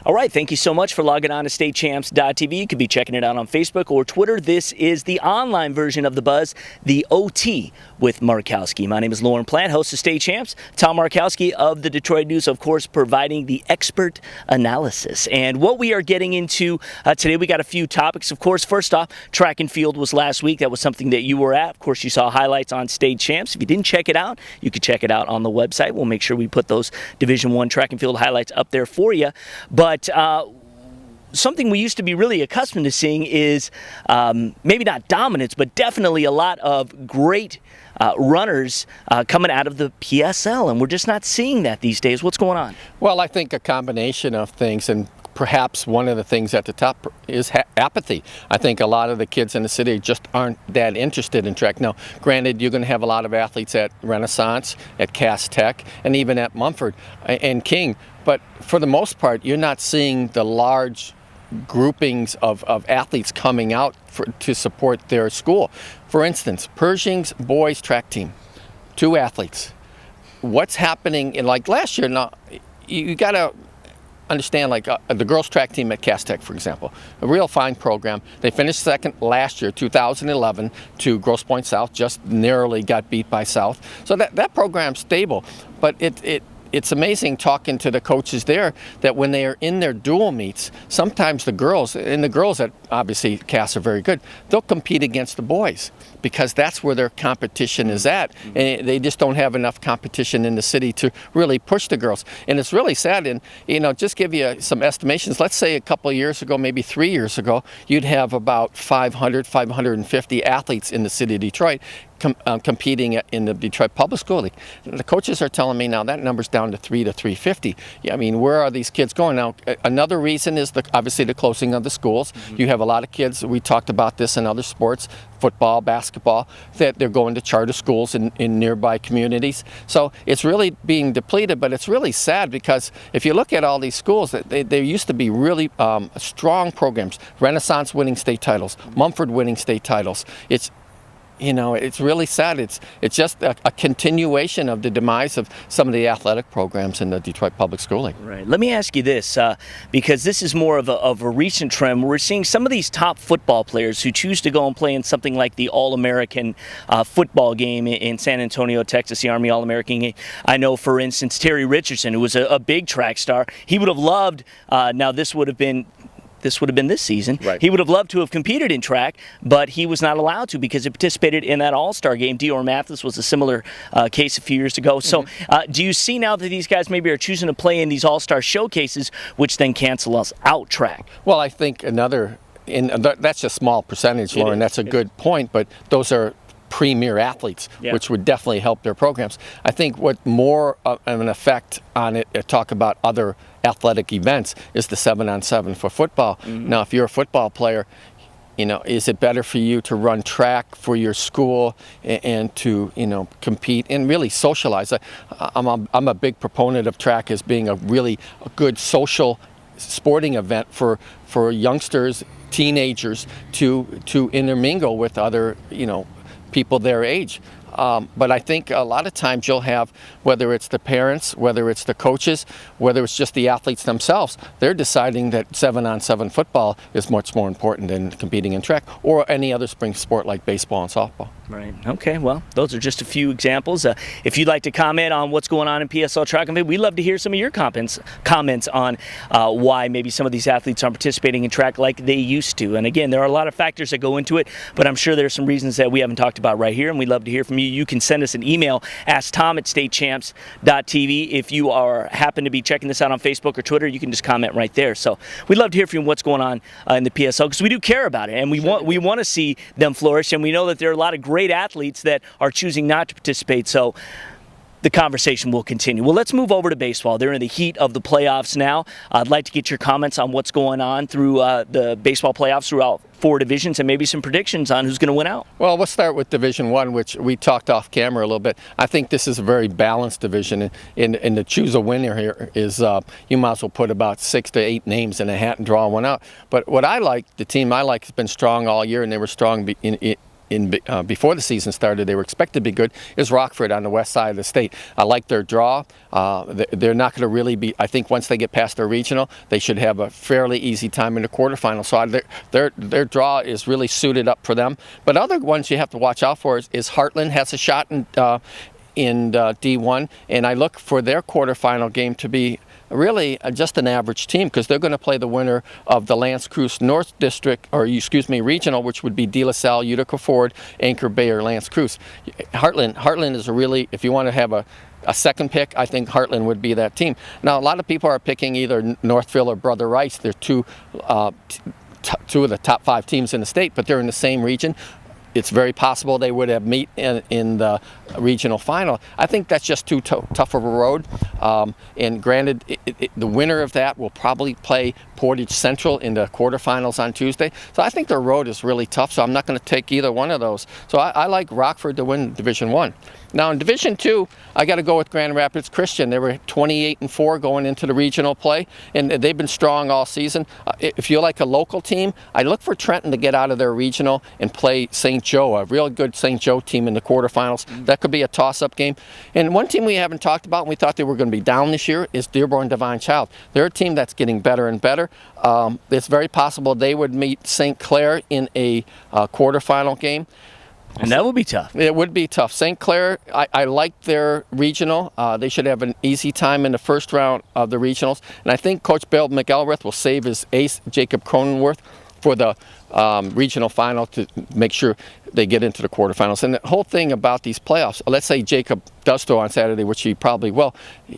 All right, thank you so much for logging on to statechamps.tv. You could be checking it out on Facebook or Twitter. This is the online version of The Buzz, the OT with Markowski. My name is Lauren Plant, host of State Champs. Tom Markowski of the Detroit News, of course, providing the expert analysis. And what we are getting into today, we got a few topics. Of course, first off, track and field was last week. That was something that you were at. Of course, you saw highlights on State Champs. If you didn't check it out, you could check it out on the website. We'll make sure we put those Division I track and field highlights up there for you. But something we used to be really accustomed to seeing is maybe not dominance, but definitely a lot of great runners coming out of the PSL, and we're just not seeing that these days. What's going on? Well, I think a combination of things, and perhaps one of the things at the top is apathy. I think a lot of the kids in the city just aren't that interested in track. Now, granted, you're going to have a lot of athletes at Renaissance, at Cass Tech, and even at Mumford and King, but for the most part, you're not seeing the large groupings of athletes coming out to support their school. For instance, Pershing's boys track team, 2 athletes. What's happening in, like last year, now you got to understand, like the girls track team at Cass Tech, for example, a real fine program. They finished second last year, 2011, to Grosse Pointe South, just narrowly got beat by South. So that program's stable, but it's amazing talking to the coaches there that when they are in their dual meets, sometimes the girls, and the girls that obviously Cass are very good, they'll compete against the boys because that's where their competition is at. And they just don't have enough competition in the city to really push the girls. And it's really sad. And, just give you some estimations. Let's say a couple of years ago, maybe 3 years ago, you'd have about 500, 550 athletes in the city of Detroit competing in the Detroit Public School League. The coaches are telling me now that number's down to 300 to 350. I mean, where are these kids going? Now, another reason is obviously the closing of the schools. Mm-hmm. You have a lot of kids, we talked about this in other sports, football, basketball, that they're going to charter schools in nearby communities. So it's really being depleted, but it's really sad because if you look at all these schools, there used to be really strong programs. Renaissance winning state titles, Mumford winning state titles. It's really sad. It's just a continuation of the demise of some of the athletic programs in the Detroit Public School League. Right. Let me ask you this, because this is more of a recent trend. We're seeing some of these top football players who choose to go and play in something like the All-American football game in San Antonio, Texas, the Army All-American game. I know, for instance, Terry Richardson, who was a big track star. He would have loved, now this would have been this season. Right. He would have loved to have competed in track, but he was not allowed to because he participated in that All-Star game. Dior Mathis was a similar case a few years ago. So do you see now that these guys maybe are choosing to play in these All-Star showcases, which then cancel us out track? Well, I think that's a small percentage, Lauren. That's a good point, but those are premier athletes, which would definitely help their programs. I think what more of an effect on it, talk about other athletic events, is the 7-on-7 for football. Mm-hmm. Now, if you're a football player, is it better for you to run track for your school and to, compete and really socialize? I'm a big proponent of track as being a really good social sporting event for youngsters, teenagers to intermingle with other, people their age. But I think a lot of times you'll have, whether it's the parents, whether it's the coaches, whether it's just the athletes themselves, they're deciding that 7-on-7 football is much more important than competing in track or any other spring sport like baseball and softball. Right. Okay. Well, those are just a few examples. If you'd like to comment on what's going on in PSL track and field, we'd love to hear some of your comments on why maybe some of these athletes aren't participating in track like they used to. And again, there are a lot of factors that go into it, but I'm sure there's some reasons that we haven't talked about right here, and we'd love to hear from you. You can send us an email, asktom@statechamps.tv. If you happen to be checking this out on Facebook or Twitter, you can just comment right there. So we'd love to hear from you what's going on in the PSL, because we do care about it, and we want to see them flourish, and we know that there are a lot of great athletes that are choosing not to participate. So the conversation will continue. Well, let's move over to baseball. They're in the heat of the playoffs now. I'd like to get your comments on what's going on through the baseball playoffs throughout 4 divisions and maybe some predictions on who's going to win out. Well, let's start with Division 1, which we talked off camera a little bit. I think this is a very balanced division, and to choose a winner here is you might as well put about 6 to 8 names in a hat and draw one out. But what I like, the team I like has been strong all year, and they were strong before the season started, they were expected to be good, is Rockford on the west side of the state. I like their draw. They're not going to really be, I think once they get past their regional, they should have a fairly easy time in the quarterfinals. So their draw is really suited up for them. But other ones you have to watch out for is Heartland has a shot in D1, and I look for their quarterfinal game to be really just an average team, because they're going to play the winner of the Lance Cruz North District, or excuse me, regional, which would be De La Salle, Utica Ford, Anchor Bay, or Lance Cruz. Heartland is a really, if you want to have a second pick, I think Heartland would be that team. Now, a lot of people are picking either Northville or Brother Rice. They're two of the top 5 teams in the state, but they're in the same region. It's very possible they would have meet in the regional final. I think that's just too tough of a road. And granted, the winner of that will probably play Portage Central in the quarterfinals on Tuesday. So I think their road is really tough, so I'm not going to take either one of those. So I like Rockford to win Division I. Now in Division II, I got to go with Grand Rapids Christian. They were 28-4 going into the regional play, and they've been strong all season. If you like a local team, I look for Trenton to get out of their regional and play St. Joe, a real good St. Joe team in the quarterfinals. That could be a toss-up game. And one team we haven't talked about, and we thought they were going to be down this year, is Dearborn Divine Child. They're a team that's getting better and better. It's very possible they would meet St. Clair in a quarterfinal game. And that would be tough. It would be tough. St. Clair, I like their regional. They should have an easy time in the first round of the regionals. And I think Coach Bill McElrath will save his ace, Jacob Cronenworth, for the regional final to make sure they get into the quarterfinals. And the whole thing about these playoffs, let's say Jacob does throw on Saturday, which he probably will,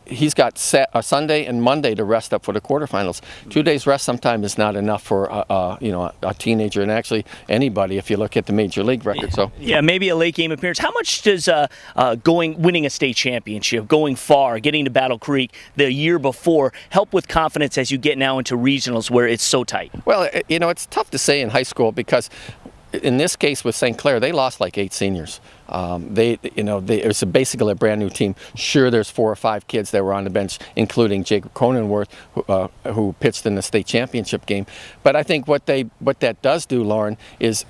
he's got Sunday and Monday to rest up for the quarterfinals. 2 days rest sometimes is not enough for a teenager, and actually anybody if you look at the major league record. So yeah, maybe a late game appearance. How much does winning a state championship, going far, getting to Battle Creek the year before help with confidence as you get now into regionals where it's so tight? Well, it's tough to say in high school, because in this case with St. Clair, they lost like 8 seniors. It was basically a brand new team. Sure, there's 4 or 5 kids that were on the bench, including Jacob Cronenworth, who pitched in the state championship game. But I think what that does do, Lauren, is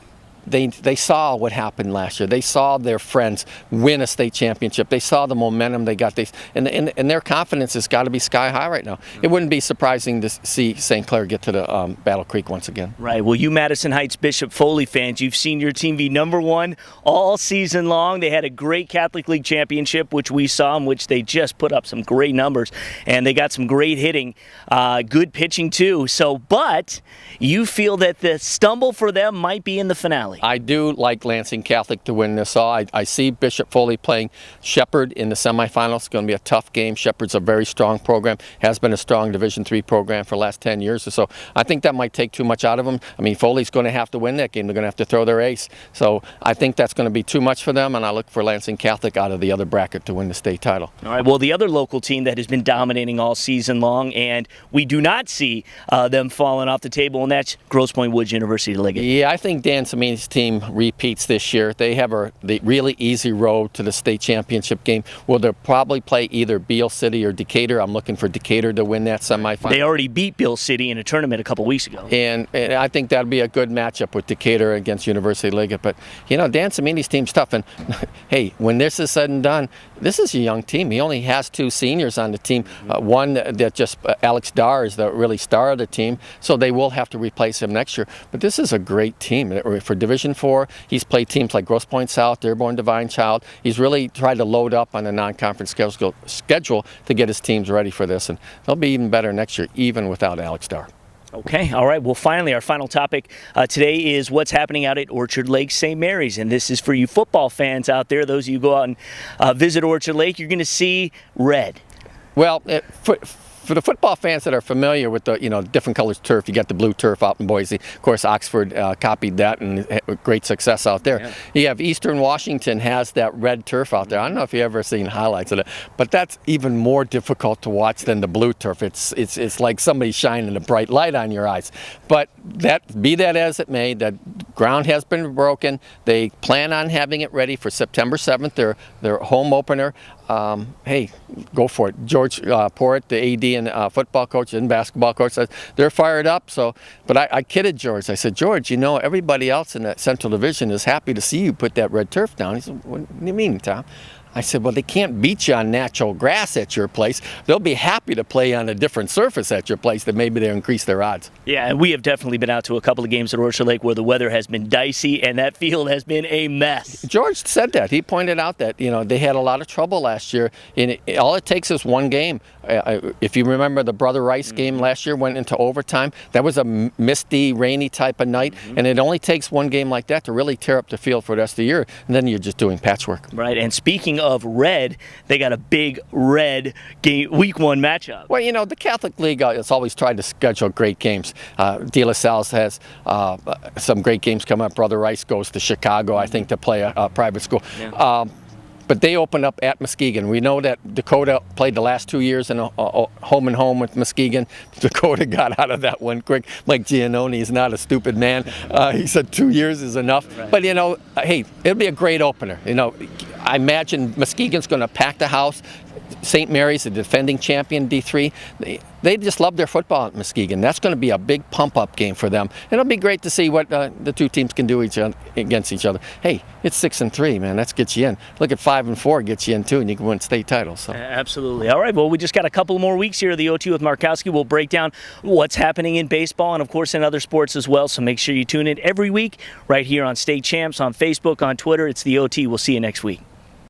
they saw what happened last year. They saw their friends win a state championship. They saw the momentum they got. And their confidence has got to be sky high right now. It wouldn't be surprising to see St. Clair get to the Battle Creek once again. Right. Well, you Madison Heights Bishop Foley fans, you've seen your team be #1 all season long. They had a great Catholic League championship, which we saw, in which they just put up some great numbers. And they got some great hitting, good pitching too. But you feel that the stumble for them might be in the finale. I do like Lansing Catholic to win this all. I see Bishop Foley playing Shepherd in the semifinals. It's going to be a tough game. Shepherd's a very strong program, has been a strong Division III program for the last 10 years or so. I think that might take too much out of them. I mean, Foley's going to have to win that game. They're going to have to throw their ace. So I think that's going to be too much for them, and I look for Lansing Catholic out of the other bracket to win the state title. All right, well, the other local team that has been dominating all season long, and we do not see them falling off the table, and that's Grosse Pointe Woods University Liggett. Yeah, I think Dan Samini's team repeats this year. They have the really easy road to the state championship game. Well, they'll probably play either Beale City or Decatur. I'm looking for Decatur to win that semifinal. They already beat Beale City in a tournament a couple weeks ago. And I think that'll be a good matchup with Decatur against University Liggett. But, Dan Samini's team's tough. And, hey, when this is said and done, this is a young team. He only has 2 seniors on the team. One that just, Alex Darr is the really star of the team. So they will have to replace him next year. But this is a great team. For Division IV, he's played teams like Grosse Pointe South, Dearborn Divine Child. He's really tried to load up on a non-conference schedule to get his teams ready for this. And they'll be even better next year, even without Alex Darr. Okay, all right. Well, finally, our final topic today is what's happening out at Orchard Lake St. Mary's. And this is for you football fans out there. Those of you who go out and visit Orchard Lake, you're going to see red. Well, for the football fans that are familiar with the different colors turf, you got the blue turf out in Boise. Of course, Oxford copied that and had great success out there. Yeah. You have Eastern Washington has that red turf out there. I don't know if you've ever seen highlights of it, but that's even more difficult to watch than the blue turf. It's like somebody shining a bright light on your eyes. But be that as it may, that ground has been broken. They plan on having it ready for September 7th, their home opener. Hey, go for it. George Porritt, the AD and football coach and basketball coach, says they're fired up. So, but I kidded George. I said, George, you know, everybody else in that Central Division is happy to see you put that red turf down. He said, what do you mean, Tom? I said, well, they can't beat you on natural grass at your place. They'll be happy to play on a different surface at your place that maybe they'll increase their odds. Yeah, and we have definitely been out to a couple of games at Orchard Lake where the weather has been dicey and that field has been a mess. George said that. He pointed out that, you know, they had a lot of trouble last year. And all it takes is one game. If you remember the Brother Rice game last year went into overtime. That was a misty, rainy type of night. And it only takes one game like that to really tear up the field for the rest of the year. And then you're just doing patchwork. Right, and speaking of red, they got a big red game, week 1 matchup. Well, you know, the Catholic League has always tried to schedule great games. De La Salle's has some great games coming up. Brother Rice goes to Chicago, I think, to play a private school. Yeah. But they open up at Muskegon. We know that Dakota played the last 2 years in a home and home with Muskegon. Dakota got out of that one quick. Mike Giannone is not a stupid man. He said 2 years is enough. Right. But, you know, hey, it'll be a great opener. You know, I imagine Muskegon's going to pack the house. St. Mary's, the defending champion, D3, they just love their football at Muskegon. That's going to be a big pump-up game for them. It'll be great to see what the two teams can do against each other. Hey, it's 6-3, man. That gets you in. Look at 5-4, gets you in too, and you can win state titles. So. Absolutely. All right. Well, we just got a couple more weeks here of the OT with Markowski. We'll break down what's happening in baseball and, of course, in other sports as well. So make sure you tune in every week right here on State Champs, on Facebook, on Twitter. It's the OT. We'll see you next week.